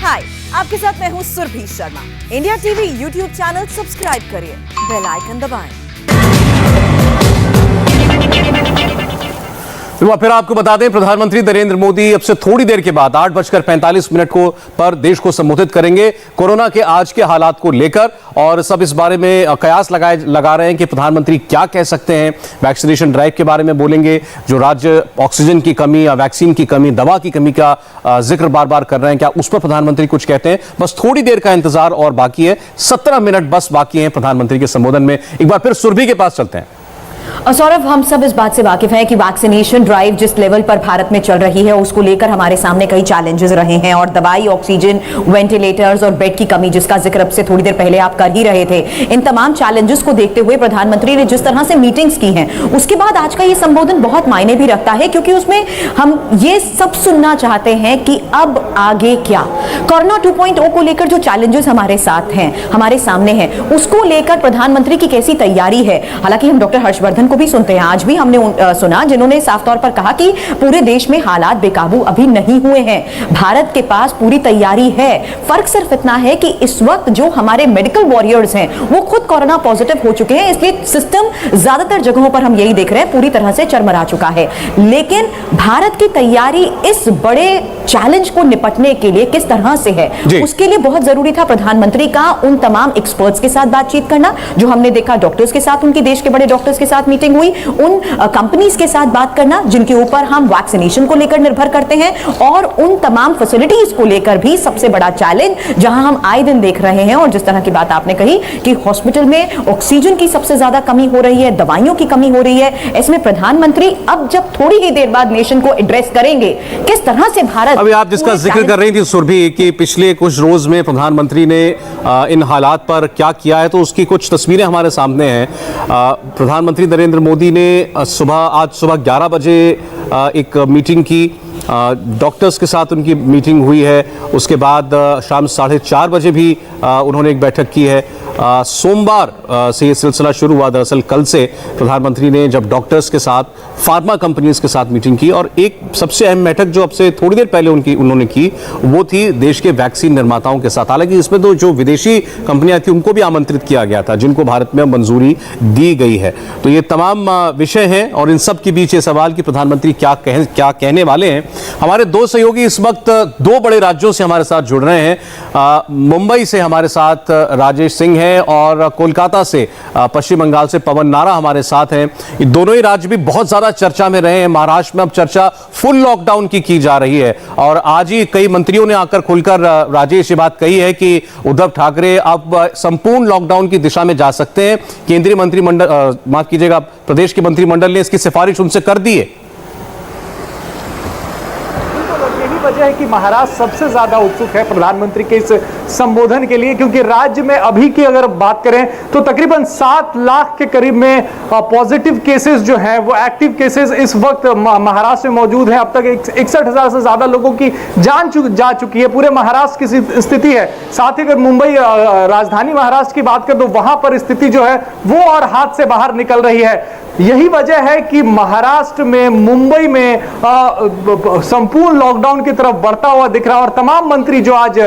हाय, आपके साथ मैं हूँ Surbhi Sharma. India TV YouTube channel subscribe करिए, बेल आइकन दबाएं। तो फिर आपको बता दें, प्रधानमंत्री नरेंद्र मोदी अब से थोड़ी देर के बाद 8:45 को पर देश को संबोधित करेंगे कोरोना के आज के हालात को लेकर। और सब इस बारे में कयास लगा रहे हैं कि प्रधानमंत्री क्या कह सकते हैं। वैक्सीनेशन ड्राइव के बारे में बोलेंगे, जो राज्य ऑक्सीजन की कमी या वैक्सीन की कमी, दवा की कमी का जिक्र बार बार कर रहे हैं, क्या उस पर प्रधानमंत्री कुछ कहते हैं। बस थोड़ी देर का इंतजार और बाकी है, 17 मिनट बस बाकी है प्रधानमंत्री के संबोधन में। एक बार फिर सुरभि के पास चलते हैं। और सौरभ, हम सब इस बात से वाकिफ हैं कि वैक्सीनेशन ड्राइव जिस लेवल पर भारत में चल रही है उसको लेकर हमारे सामने कई चैलेंजेस रहे हैं, और दवाई, ऑक्सीजन, वेंटिलेटर्स और बेड की कमी जिसका जिक्र अब से थोड़ी देर पहले आप कर ही रहे थे, इन तमाम चैलेंजेस को देखते हुए प्रधानमंत्री ने जिस तरह से मीटिंग्स की हैं, उसके बाद आज का ये संबोधन बहुत मायने भी रखता है, क्योंकि उसमें हम ये सब सुनना चाहते हैं कि अब आगे क्या। कोरोना 2.0 को लेकर जो चैलेंजेस हमारे साथ हैं, हमारे सामने हैं, उसको लेकर प्रधानमंत्री की कैसी तैयारी है। हालांकि हम डॉक्टर हर्षवर्धन को भी सुनते हैं, आज भी हमने सुना, जिन्होंने साफ तौर पर कहा कि पूरे देश में हालात बेकाबू अभी नहीं हुए हैं, भारत के पास पूरी तैयारी है। फर्क सिर्फ इतना है कि इस वक्त जो हमारे मेडिकल वॉरियर्स हैं वो खुद कोरोना पॉजिटिव हो चुके हैं, इसलिए सिस्टम ज्यादातर जगहों पर हम यही देख रहे हैं पूरी तरह से चरमरा चुका है। लेकिन भारत की तैयारी इस बड़े चैलेंज को निपटने के लिए किस तरह से है, उसके लिए बहुत जरूरी था प्रधानमंत्री का उन तमाम एक्सपर्ट्स के साथ बातचीत करना, जो हमने देखा डॉक्टर्स के साथ, उनकी देश के बड़े डॉक्टर्स के साथ मीटिंग हुई, उन कंपनीज के साथ बात करना जिनके ऊपर हम वैक्सीनेशन को लेकर निर्भर करते हैं, और उन तमाम फैसिलिटीज को लेकर भी सबसे बड़ा चैलेंज जहां हम आए दिन देख रहे हैं। और जिस तरह की बात आपने कही कि हॉस्पिटल में ऑक्सीजन की सबसे ज्यादा कमी हो रही है, दवाइयों की कमी हो रही है, इसमें प्रधानमंत्री अब जब थोड़ी ही देर बाद नेशन को एड्रेस करेंगे, किस तरह से भारत। अभी आप जिसका जिक्र कर रही थी सुरभि कि पिछले कुछ रोज में प्रधानमंत्री ने इन हालात पर क्या किया है, तो उसकी कुछ तस्वीरें हमारे सामने हैं। प्रधानमंत्री नरेंद्र मोदी ने आज सुबह 11 बजे एक मीटिंग की, डॉक्टर्स के साथ उनकी मीटिंग हुई है। उसके बाद शाम 4:30 बजे भी उन्होंने एक बैठक की है। सोमवार से ये सिलसिला शुरू हुआ। दरअसल कल से प्रधानमंत्री ने जब डॉक्टर्स के साथ, फार्मा कंपनीज के साथ मीटिंग की, और एक सबसे अहम बैठक जो अब से थोड़ी देर पहले उन्होंने की, वो थी देश के वैक्सीन निर्माताओं के साथ। हालांकि इसमें तो जो विदेशी कंपनियां थी उनको भी आमंत्रित किया गया था, जिनको भारत में मंजूरी दी गई है। तो ये तमाम विषय हैं, और इन सब के बीच ये सवाल कि प्रधानमंत्री क्या कहने वाले हैं। हमारे दो सहयोगी इस वक्त दो बड़े राज्यों से हमारे साथ जुड़ रहे हैं। मुंबई से हमारे साथ राजेश सिंह हैं, और कोलकाता से पश्चिम बंगाल से पवन नारा हमारे साथ हैं। ये दोनों ही राज्य भी बहुत ज्यादा चर्चा में रहे हैं। महाराष्ट्र में अब चर्चा फुल लॉकडाउन की जा रही है, और आज ही कई मंत्रियों ने आकर खुलकर राजेश ये बात कही है कि उद्धव ठाकरे अब संपूर्ण लॉकडाउन की दिशा में जा सकते हैं। केंद्रीय मंत्रिमंडल, माफ कीजिएगा, प्रदेश के मंत्रिमंडल ने इसकी सिफारिश उनसे कर दी है। वजह है कि महाराष्ट्र सबसे ज्यादा उत्सुक है प्रधानमंत्री के इस संबोधन के लिए, क्योंकि राज्य में अभी की अगर बात करें तो तकरीबन 7 लाख के करीब में पॉजिटिव केसेस जो हैं, वो एक्टिव केसेस इस वक्त महाराष्ट्र में मौजूद हैं। अब तक 61,000 से ज्यादा लोगों की जान जा चुकी है। पूरे महाराष्ट्र की स्थिति है। साथ ही अगर मुंबई, राजधानी महाराष्ट्र की बात करें तो वहां पर स्थिति जो है वो और हाथ से बाहर निकल रही है। यही वजह है कि महाराष्ट्र में, मुंबई में संपूर्ण लॉकडाउन की तरफ बढ़ता हुआ दिख रहा है। और तमाम मंत्री जो आज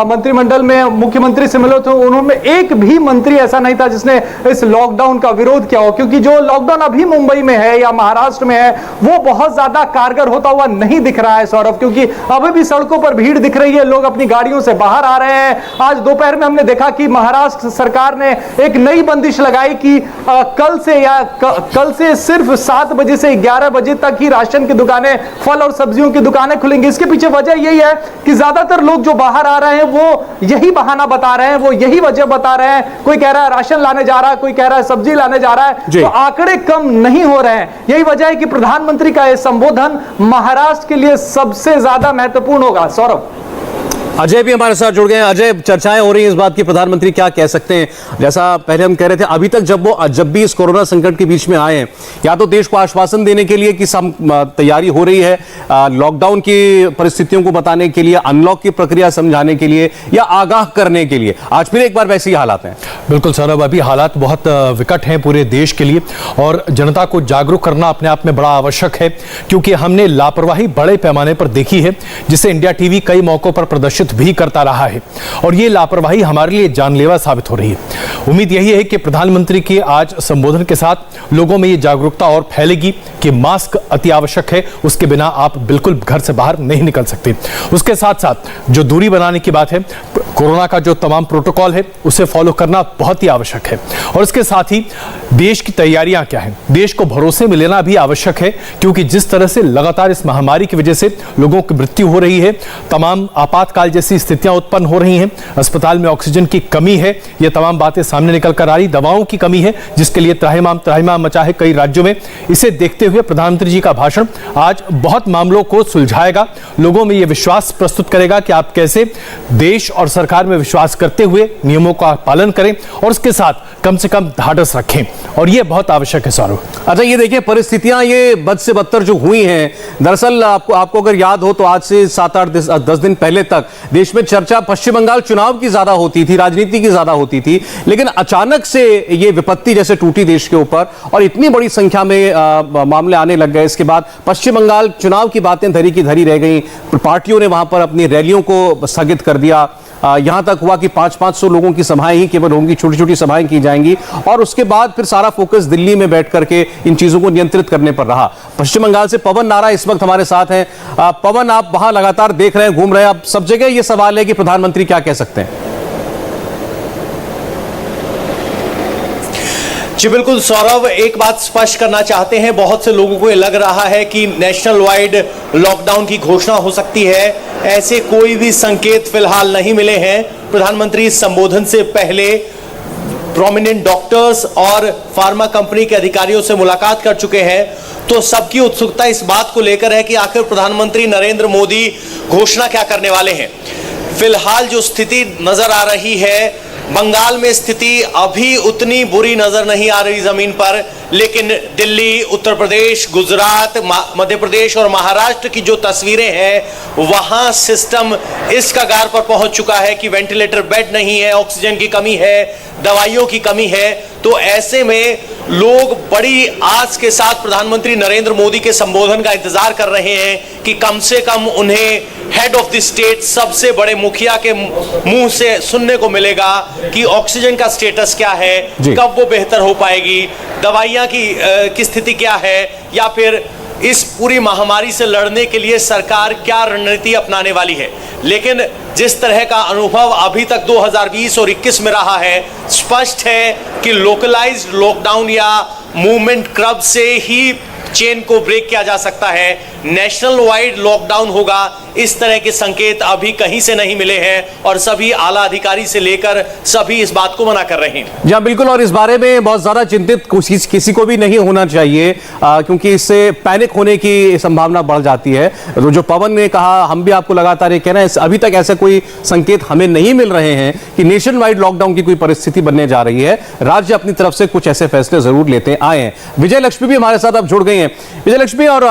मंत्रिमंडल में मुख्यमंत्री से मिले थे, उन्होंने एक भी मंत्री ऐसा नहीं था जिसने इस लॉकडाउन का विरोध किया हो, क्योंकि जो लॉकडाउन अभी मुंबई में है या महाराष्ट्र में है वो बहुत ज्यादा कारगर होता हुआ नहीं दिख रहा है सौरभ, क्योंकि अभी भी सड़कों पर भीड़ दिख रही है, लोग अपनी गाड़ियों से बाहर आ रहे हैं। आज दोपहर में हमने देखा कि महाराष्ट्र सरकार ने एक नई बंदिश लगाई कि कल से सिर्फ 7 बजे से 11 बजे तक ही राशन की दुकानें, फल और सब्जियों की दुकानें खुलेंगी। इसके पीछे वजह यही है कि ज्यादातर लोग जो बाहर आ रहे हैं वो यही बहाना बता रहे हैं, वो यही वजह बता रहे हैं। कोई कह रहा है राशन लाने जा रहा है, कोई कह रहा है सब्जी लाने जा रहा है, तो आंकड़े कम नहीं हो रहे हैं। यही वजह है कि प्रधानमंत्री का यह संबोधन महाराष्ट्र के लिए सबसे ज्यादा महत्वपूर्ण होगा। सौरभ, अजय भी हमारे साथ जुड़ गए हैं। अजय, चर्चाएं हो रही हैं इस बात की प्रधानमंत्री क्या कह सकते हैं। जैसा पहले हम कह रहे थे, अभी तक जब भी इस कोरोना संकट के बीच में आए हैं, या तो देश को आश्वासन देने के लिए कि सब तैयारी हो रही है, लॉकडाउन की परिस्थितियों को बताने के लिए, अनलॉक की प्रक्रिया समझाने के लिए, या आगाह करने के लिए, आज फिर एक बार वैसे ही हालात हैं। बिल्कुल सौरभ, अभी हालात बहुत विकट हैं पूरे देश के लिए, और जनता को जागरूक करना अपने आप में बड़ा आवश्यक है, क्योंकि हमने लापरवाही बड़े पैमाने पर देखी है, जिसे इंडिया टीवी कई मौकों पर प्रदर्शित घोषित भी करता रहा है और ये लापरवाही हमारे लिए जानलेवा साबित हो रही है। उम्मीद यही है कि प्रधानमंत्री के आज संबोधन के साथ लोगों में ये जागरूकता और फैलेगी कि मास्क अति आवश्यक है, उसके बिना आप बिल्कुल घर से बाहर नहीं निकल सकते। उसके साथ साथ जो दूरी बनाने की बात है, कोरोना का जो तमाम प्रोटोकॉल है उसे फॉलो करना बहुत ही आवश्यक है और इसके साथ ही देश की तैयारियां क्या हैं, देश को भरोसे में लेना भी आवश्यक है, क्योंकि जिस तरह से लगातार इस महामारी की वजह से लोगों की मृत्यु हो रही है, तमाम आपातकाल जैसी स्थितियां उत्पन्न हो रही हैं, अस्पताल में ऑक्सीजन की कमी है, ये तमाम बातें सामने निकल कर आ रही, दवाओं की कमी है जिसके लिए त्राहिमाम मचा है कई राज्यों में। इसे देखते हुए प्रधानमंत्री जी का भाषण आज बहुत मामलों को सुलझाएगा, लोगों में यह विश्वास प्रस्तुत करेगा कि आप कैसे देश और सरकार में विश्वास करते हुए नियमों का पालन करें और उसके साथ कम से कम ढाढ़स रखें, और यह बहुत आवश्यक है। सौरभ, अच्छा ये देखिए परिस्थितियां ये बद से बदतर जो हुई हैं, दरअसल आपको अगर याद हो तो आज से 7-8-10 दिन पहले तक देश में चर्चा पश्चिम बंगाल चुनाव की ज्यादा होती थी, राजनीति की ज्यादा होती थी, लेकिन अचानक से ये विपत्ति जैसे टूटी देश के ऊपर और इतनी बड़ी संख्या में मामले आने लग गए, इसके बाद पश्चिम बंगाल चुनाव की बातें धरी की धरी रह गई, पार्टियों ने वहां पर अपनी रैलियों को स्थगित कर दिया, यहां तक हुआ कि 500-500 लोगों की सभाएं ही केवल होंगी, छोटी छोटी सभाएं की जाएंगी और उसके बाद फिर सारा फोकस दिल्ली में बैठ करके इन चीजों को नियंत्रित करने पर रहा। पश्चिम बंगाल से पवन नारा इस वक्त हमारे साथ हैं। पवन, आप वहां लगातार देख रहे हैं, घूम रहे हैं, अब सब जगह यह सवाल है कि प्रधानमंत्री क्या कह सकते हैं? जी बिल्कुल सौरभ, एक बात स्पष्ट करना चाहते हैं, बहुत से लोगों को ये लग रहा है कि नेशनल वाइड लॉकडाउन की घोषणा हो सकती है, ऐसे कोई भी संकेत फिलहाल नहीं मिले हैं। प्रधानमंत्री इस संबोधन से पहले प्रोमिनेंट डॉक्टर्स और फार्मा कंपनी के अधिकारियों से मुलाकात कर चुके हैं, तो सबकी उत्सुकता इस बात को लेकर है कि आखिर प्रधानमंत्री नरेंद्र मोदी घोषणा क्या करने वाले हैं। फिलहाल जो स्थिति नजर आ रही है, बंगाल में स्थिति अभी उतनी बुरी नजर नहीं आ रही जमीन पर, लेकिन दिल्ली, उत्तर प्रदेश, गुजरात, मध्य प्रदेश और महाराष्ट्र की जो तस्वीरें हैं वहां सिस्टम इस कगार पर पहुंच चुका है कि वेंटिलेटर बेड नहीं है, ऑक्सीजन की कमी है, दवाइयों की कमी है। तो ऐसे में लोग बड़ी आस के साथ प्रधानमंत्री नरेंद्र मोदी के संबोधन का इंतजार कर रहे हैं कि कम से कम उन्हें हेड ऑफ द स्टेट, सबसे बड़े मुखिया के मुंह से सुनने को मिलेगा कि ऑक्सीजन का स्टेटस क्या है, कब वो बेहतर हो पाएगी, दवाइयां की स्थिति क्या है, या फिर इस पूरी महामारी से लड़ने के लिए सरकार क्या रणनीति अपनाने वाली है। लेकिन जिस तरह का अनुभव अभी तक 2020 और 21 में रहा है, स्पष्ट है कि लोकलाइज्ड लॉकडाउन या मूवमेंट कर्व से ही चेन को ब्रेक किया जा सकता है। नेशनल वाइड लॉकडाउन होगा, इस तरह के संकेत अभी कहीं से नहीं मिले हैं और सभी आला अधिकारी से लेकर सभी इस बात को मना कर रहे हैं। जी बिल्कुल, और इस बारे में बहुत ज्यादा चिंतित किसी को भी नहीं होना चाहिए, क्योंकि इससे पैनिक होने की संभावना बढ़ जाती है। तो जो पवन ने कहा, हम भी आपको लगातार ये कह रहे हैं, अभी तक ऐसे कोई संकेत हमें नहीं मिल रहे हैं कि नेशन वाइड लॉकडाउन की कोई परिस्थिति बनने जा रही है। राज्य अपनी तरफ से कुछ ऐसे फैसले जरूर लेते आए हैं। विजय लक्ष्मी भी हमारे साथ अब जुड़ गई हैं। विजय लक्ष्मी, और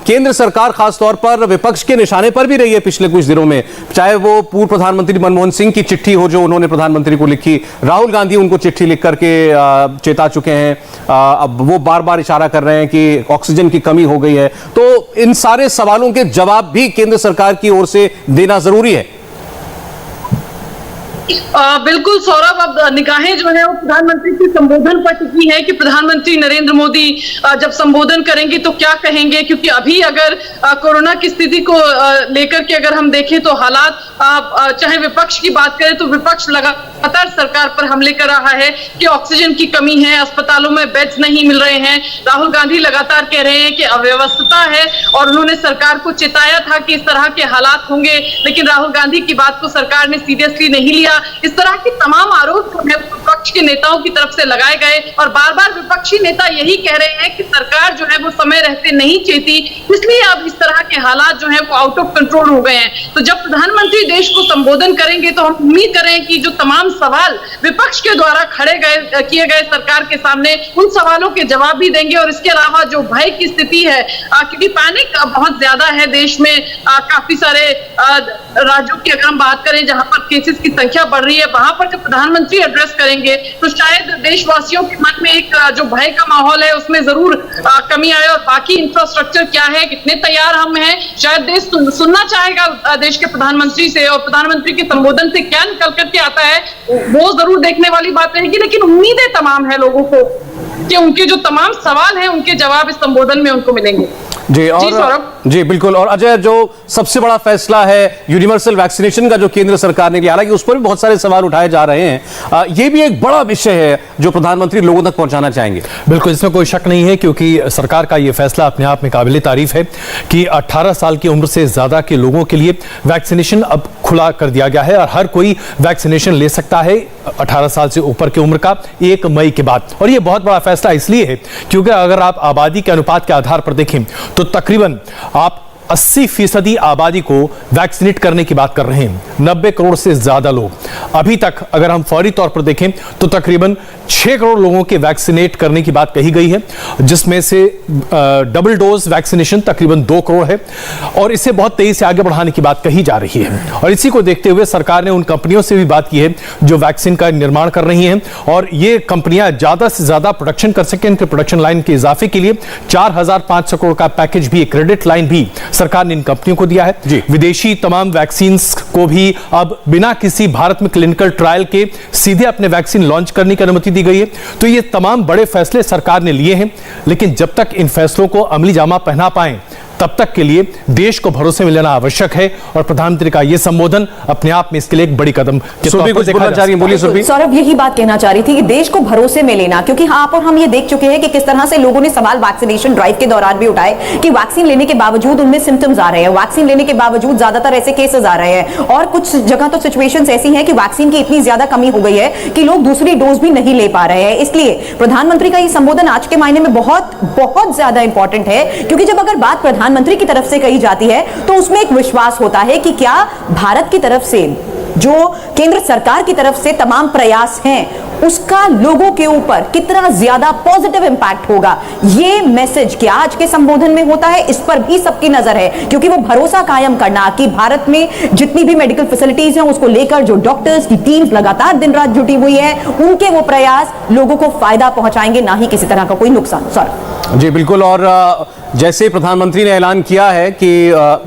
केंद्र सरकार खासतौर पर विपक्ष के निशाने पर भी रही है पिछले कुछ दिनों में, चाहे वो पूर्व प्रधानमंत्री मनमोहन सिंह की चिट्ठी हो जो उन्होंने प्रधानमंत्री को लिखी, राहुल गांधी उनको चिट्ठी लिख करके चेता चुके हैं, अब वो बार बार इशारा कर रहे हैं कि ऑक्सीजन की कमी हो गई है। तो इन सारे सवालों के जवाब भी केंद्र सरकार की ओर से देना जरूरी है। बिल्कुल सौरभ, अब निगाहें जो है वो प्रधानमंत्री के संबोधन पर टिकी है कि प्रधानमंत्री नरेंद्र मोदी जब संबोधन करेंगे तो क्या कहेंगे, क्योंकि अभी अगर कोरोना की स्थिति को लेकर के अगर हम देखें तो हालात, चाहे विपक्ष की बात करें तो विपक्ष लगातार सरकार पर हमले कर रहा है कि ऑक्सीजन की कमी है, अस्पतालों में बेड्स नहीं मिल रहे हैं। राहुल गांधी लगातार कह रहे हैं कि अव्यवस्था है और उन्होंने सरकार को चेताया था कि इस तरह के हालात होंगे, लेकिन राहुल गांधी की बात को सरकार ने सीरियसली नहीं लिया। इस तरह के तमाम आरोप विपक्ष के नेताओं की तरफ से लगाए गए और बार बार विपक्षी नेता यही कह रहे हैं कि सरकार जो है वो समय रहते नहीं चेती, इसलिए अब इस तरह के हालात जो है वो आउट ऑफ कंट्रोल हो गए हैं। तो जब प्रधानमंत्री देश को संबोधन करेंगे तो हम उम्मीद करें कि जो तमाम सवाल विपक्ष के द्वारा किए गए सरकार के सामने, उन सवालों के जवाब भी देंगे। और इसके अलावा जो भय की स्थिति है, क्योंकि पैनिक बहुत ज्यादा है देश में, काफी सारे राज्यों की अगर हम बात करें जहां पर केसेस की संख्या बढ़ रही है, वहां पर जब प्रधानमंत्री एड्रेस करेंगे करेंगे तो शायद देशवासियों के मन में एक जो भय का माहौल है उसमें जरूर कमी आए। और बाकी इंफ्रास्ट्रक्चर क्या है, कितने तैयार हम हैं, शायद देश सुनना चाहेगा देश के प्रधानमंत्री से, और प्रधानमंत्री के संबोधन से क्या निकल करके आता है वो जरूर देखने वाली बात रहेगी। लेकिन उम्मीदें तमाम है लोगों को कि उनके जो तमाम सवाल हैं उनके जवाब इस संबोधन में उनको मिलेंगे। जी, और जी बिल्कुल। और अजय, जो सबसे बड़ा फैसला है यूनिवर्सल वैक्सीनेशन का जो केंद्र सरकार ने लिया, हालांकि उस पर भी बहुत सारे सवाल उठाए जा रहे हैं, ये भी एक बड़ा विषय है जो प्रधानमंत्री लोगों तक पहुंचाना चाहेंगे। बिल्कुल, इसमें कोई शक नहीं है, क्योंकि सरकार का ये फैसला अपने आप में काबिल तारीफ है कि 18 साल की उम्र से ज्यादा के लोगों के लिए वैक्सीनेशन अब खुला कर दिया गया है और हर कोई वैक्सीनेशन ले सकता है 18 साल से ऊपर की उम्र का 1 मई के बाद। और ये बहुत बड़ा फैसला इसलिए है क्योंकि अगर आप आबादी के अनुपात के आधार पर देखें तो तकरीबन आप 80% आबादी को वैक्सीनेट करने की बात कर रहे हैं। 90 करोड़ से ज्यादा लोग अभी तक, अगर हम फौरी तौर पर देखें तो तकरीबन 6 करोड़ लोगों के वैक्सीनेट करने की बात कही गई है, जिसमें से डबल डोज वैक्सीनेशन तकरीबन 2 करोड़ है और इसे बहुत तेजी से आगे बढ़ाने की बात कही जा रही है। और इसी को देखते हुए सरकार ने उन कंपनियों से भी बात की है जो वैक्सीन का निर्माण कर रही हैं और ये कंपनियां ज्यादा से ज्यादा प्रोडक्शन कर सकें। इनके प्रोडक्शन लाइन के इजाफे के लिए 4500 करोड़ का पैकेज भी, क्रेडिट लाइन भी सरकार ने इन कंपनियों को दिया है। विदेशी तमाम वैक्सीन को भी अब बिना किसी भारत में क्लिनिकल ट्रायल के सीधे अपने वैक्सीन लॉन्च करने की अनुमति दी गई है। तो ये तमाम बड़े फैसले सरकार ने लिए हैं, लेकिन जब तक इन फैसलों को अमली जामा पहना पाएं तब तक के लिए देश को भरोसे में लेना आवश्यक है और प्रधानमंत्री का यह संबोधन अपने आप में इसके लिए एक बड़ी कदम। सौरभ, यही बात कहना चाह रही थी कि देश को भरोसे में लेना, क्योंकि आप और हम ये देख चुके हैं कि किस तरह से लोगों ने सवाल वैक्सीनेशन ड्राइव के दौरान भी उठाए कि वैक्सीन लेने के बावजूद उनमें सिम्टम्स आ रहे हैं, वैक्सीन लेने के बावजूद ज्यादातर ऐसे केसेस आ रहे हैं और कुछ जगह तो सिचुएशंस ऐसी हैं कि वैक्सीन की इतनी ज्यादा कमी हो गई है कि लोग दूसरी डोज भी नहीं ले पा रहे हैं। इसलिए प्रधानमंत्री का ये संबोधन आज के मायने में बहुत बहुत ज्यादा इंपॉर्टेंट है, क्योंकि जब अगर बात प्रधानमंत्री की तरफ से कही जाती है तो उसमें एक विश्वास होता है कि क्या भारत की तरफ से, जो केंद्र सरकार की तरफ से तमाम प्रयास हैं, उसका लोगों के ऊपर कितना ज्यादा पॉजिटिव इंपैक्ट होगा। ये मैसेज क्या आज के संबोधन में होता है, इस पर भी सबकी नजर है, क्योंकि वो भरोसा कायम करना कि भारत में जितनी भी मेडिकल फैसिलिटीज हैं उसको लेकर जो डॉक्टर्स की टीम्स लगातार दिन रात जुटी हुई है, उनके वो प्रयास लोगों को फायदा पहुंचाएंगे, ना ही किसी तरह का कोई नुकसान। सॉरी जी बिल्कुल। और जैसे प्रधानमंत्री ने ऐलान किया है कि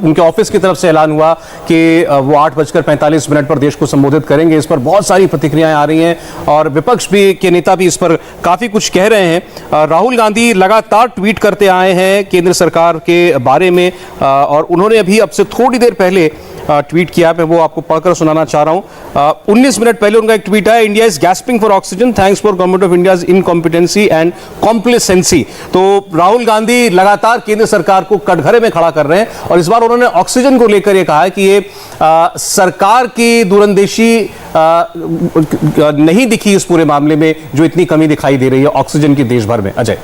उनके ऑफिस की तरफ से ऐलान हुआ कि वो 8:45 पर देश को संबोधित करेंगे, इस पर बहुत सारी प्रतिक्रियाएं आ रही हैं और विपक्ष भी के नेता भी इस पर काफी कुछ कह रहे हैं। राहुल गांधी लगातार ट्वीट करते आए हैं केंद्र सरकार के बारे में और उन्होंने अभी अब से थोड़ी देर पहले ट्वीट किया, मैं वो आपको पढ़कर सुनाना चाह रहा हूं। 19 मिनट पहले उनका एक ट्वीट है, India is gasping for oxygen, thanks for government of India's incompetency and complacency. तो राहुल गांधी लगातार केंद्र सरकार को कटघरे में खड़ा कर रहे हैं और इस बार उन्होंने ऑक्सीजन को लेकर ये कहा है कि ये सरकार की दूरंदेशी नहीं दिखी इस पूरे मामले में, जो इतनी कमी दिखाई दे रही है ऑक्सीजन की देश भर में। अजय,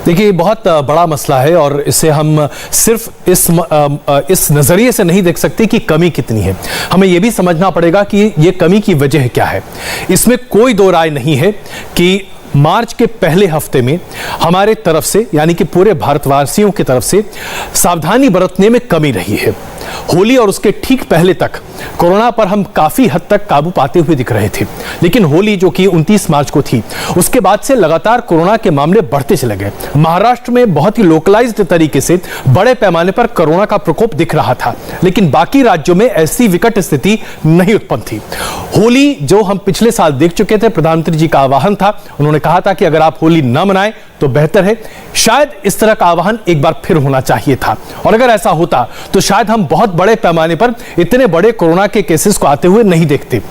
देखिए, बहुत बड़ा मसला है और इसे हम सिर्फ इस नजरिए से नहीं देख सकते कि कमी कितनी है, हमें यह भी समझना पड़ेगा कि यह कमी की वजह क्या है। इसमें कोई दो राय नहीं है कि मार्च के पहले हफ्ते में हमारे तरफ से, यानी कि पूरे भारतवासियों की तरफ से सावधानी बरतने में कमी रही है। होली और उसके ठीक पहले तक कोरोना पर हम काफी हद तक काबू पाते हुए दिख रहे थे, लेकिन होली जो कि 29 मार्च को थी, उसके बाद से लगातार कोरोना के मामले बढ़ते चले गए। महाराष्ट्र में बहुत ही लोकलाइज्ड तरीके से बड़े पैमाने पर कोरोना का प्रकोप दिख रहा था, लेकिन बाकी राज्यों में ऐसी विकट स्थिति नहीं उत्पन्न थी। होली जो हम पिछले साल देख चुके थे, प्रधानमंत्री जी का आह्वान था, उन्होंने कहा था कि अगर आप होली न मनाएं तो बेहतर है। शायद इस तरह का आह्वान एक बार फिर होना चाहिए था और अगर ऐसा होता तो शायद हम बहुत बड़े पैमाने पर इतने बड़े कोरोना के केसेस को आते हुए नहीं देखते।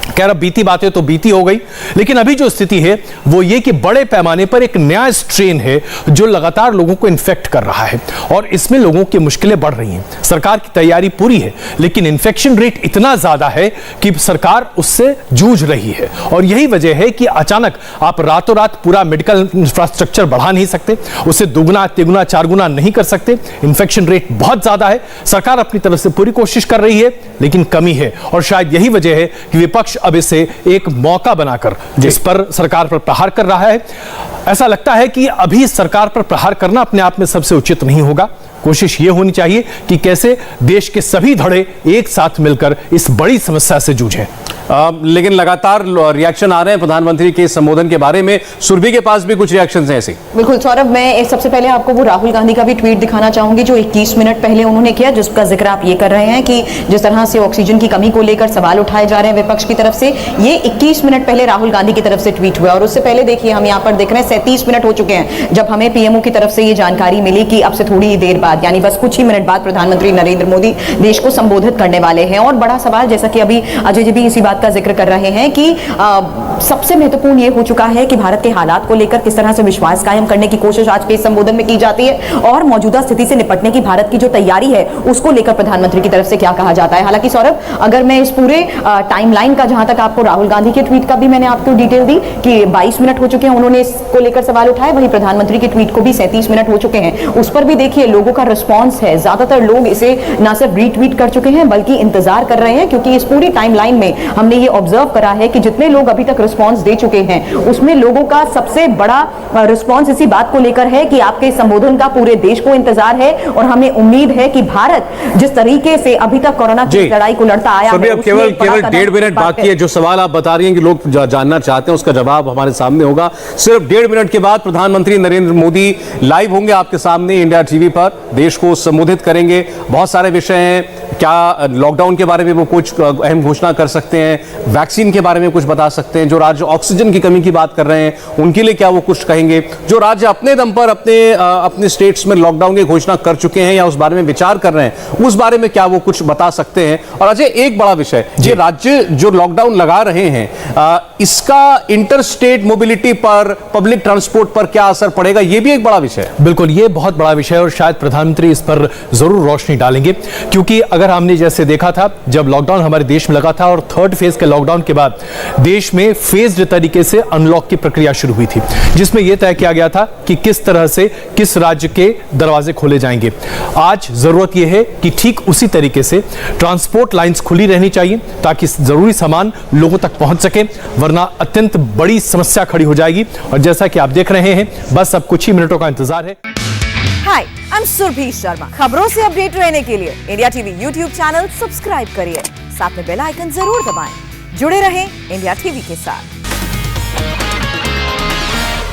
खैर, अब बीती बातें तो बीती हो गई, लेकिन अभी जो स्थिति है वो ये कि बड़े पैमाने पर एक नया स्ट्रेन है जो लगातार लोगों को इन्फेक्ट कर रहा है और इसमें लोगों की मुश्किलें बढ़ रही हैं। सरकार की तैयारी पूरी है, लेकिन इन्फेक्शन रेट इतना ज्यादा है कि सरकार उससे जूझ रही है और यही वजह है कि अचानक आप रातों रात पूरा मेडिकल इंफ्रास्ट्रक्चर बढ़ा नहीं सकते, उसे दुगना तिगुना चार गुना नहीं कर सकते। इन्फेक्शन रेट बहुत ज्यादा है, सरकार अपनी तरफ से पूरी कोशिश कर रही है, लेकिन कमी है और शायद यही वजह है कि विपक्ष अब इसे एक मौका बनाकर जिस पर सरकार पर प्रहार कर रहा है। ऐसा लगता है कि अभी सरकार पर प्रहार करना अपने आप में सबसे उचित नहीं होगा। कोशिश यह होनी चाहिए कि कैसे देश के सभी धड़े एक साथ मिलकर इस बड़ी समस्या से जूझें। लेकिन लगातार रिएक्शन आ रहे हैं प्रधानमंत्री के संबोधन के बारे में। सुरभि के पास भी कुछ रिएक्शंस हैं ऐसे। बिल्कुल सौरभ, मैं सबसे पहले आपको वो राहुल गांधी का भी ट्वीट दिखाना चाहूंगी जो 21 मिनट पहले उन्होंने किया, जिसका जिक्र आप ये कर रहे हैं कि जिस तरह से ऑक्सीजन की कमी को लेकर सवाल उठाए जा रहे हैं विपक्ष की तरफ से, ये 21 मिनट पहले राहुल गांधी की तरफ से ट्वीट हुआ। और उससे पहले देखिए, हम यहाँ पर देख रहे हैं 37 मिनट हो चुके हैं जब हमें पीएमओ की तरफ से ये जानकारी मिली कि अब से थोड़ी ही देर बाद, यानी बस कुछ ही मिनट बाद प्रधानमंत्री नरेंद्र मोदी देश को संबोधित करने वाले हैं। और बड़ा सवाल, जैसा कि अभी अजय जी भी इसी बात का जिक्र कर रहे हैं कि सबसे महत्वपूर्ण ये हो चुका है कि भारत के हालात को लेकर किस तरह से विश्वास कायम करने की कोशिश आज के इस संबोधन में की जाती है और मौजूदा स्थिति से निपटने की भारत की जो तैयारी है उसको लेकर प्रधानमंत्री की तरफ से क्या कहा जाता है। हालांकि सौरभ, अगर मैं इस पूरे टाइमलाइन का, जहां तक आपको राहुल गांधी के ट्वीट का भी मैंने आपको डिटेल दी कि 22 मिनट हो चुके हैं उन्होंने इसको लेकर सवाल उठाए, वहीं प्रधानमंत्री के ट्वीट को भी 37 मिनट हो चुके हैं। उस पर भी देखिए लोगों का रिस्पॉन्स है, ज्यादातर लोग इसे ना सिर्फ रीट्वीट कर चुके हैं बल्कि इंतजार कर रहे हैं, क्योंकि इस पूरी टाइमलाइन में हमने ये ऑब्जर्व करा है कि जितने लोग अभी तक रिस्पॉन्स दे चुके हैं उसमें लोगों का सबसे बड़ा रिस्पॉन्स इसी बात को लेकर है कि आपके संबोधन का पूरे देश को इंतजार है और हमें उम्मीद है कि भारत जिस तरीके से अभी तक कोरोना की लड़ाई को लड़ता आया है, केवल 1.5 मिनट बाकी है। जो सवाल आप बता रही हैं कि लोग जानना चाहते हैं उसका जवाब हमारे सामने होगा सिर्फ 1.5 मिनट के बाद। प्रधानमंत्री नरेंद्र मोदी लाइव होंगे आपके सामने इंडिया टीवी पर, देश को संबोधित करेंगे। बहुत सारे विषय हैं, क्या लॉकडाउन के बारे में वो कुछ अहम घोषणा कर सकते हैं, वैक्सीन के बारे में कुछ बता सकते हैं, जो राज्य ऑक्सीजन की कमी की बात कर रहे हैं उनके लिए क्या वो कुछ कहेंगे, जो राज्य अपने दम पर अपने स्टेट्स में लॉकडाउन की घोषणा कर चुके हैं या उस बारे में विचार कर रहे हैं उस बारे में क्या वो कुछ बता सकते हैं। और अजय, एक बड़ा विषय, ये राज्य जो लॉकडाउन लगा रहे हैं इसका इंटर स्टेट मोबिलिटी पर, पब्लिक ट्रांसपोर्ट पर क्या असर पड़ेगा, ये भी एक बड़ा विषय है। बिल्कुल, ये बहुत बड़ा विषय है और शायद प्रधानमंत्री इस पर जरूर रोशनी डालेंगे, क्योंकि अगर हमने जैसे देखा था जब लॉकडाउन हमारे देश में लगा था और थर्ड फेज के लॉकडाउन के बाद देश में फेज्ड तरीके से अनलॉक की प्रक्रिया शुरू हुई थी, जिसमें यह तय किया गया था कि किस तरह से किस राज्य के दरवाजे खोले जाएंगे। आज जरूरत यह है कि ठीक उसी तरीके से ट्रांसपोर्ट लाइंस खुली रहनी चाहिए ताकि जरूरी सामान लोगों तक पहुंच सके, वरना अत्यंत बड़ी समस्या खड़ी हो जाएगी। और जैसा कि आप देख रहे हैं, बस अब कुछ ही मिनटों का इंतजार है। हाय, आई एम सुरभि शर्मा। खबरों से अपडेट रहने के लिए India TV YouTube channel subscribe करिए, साथ में बेल आइकन जरूर दबाएं। जुड़े रहें इंडिया टीवी के साथ।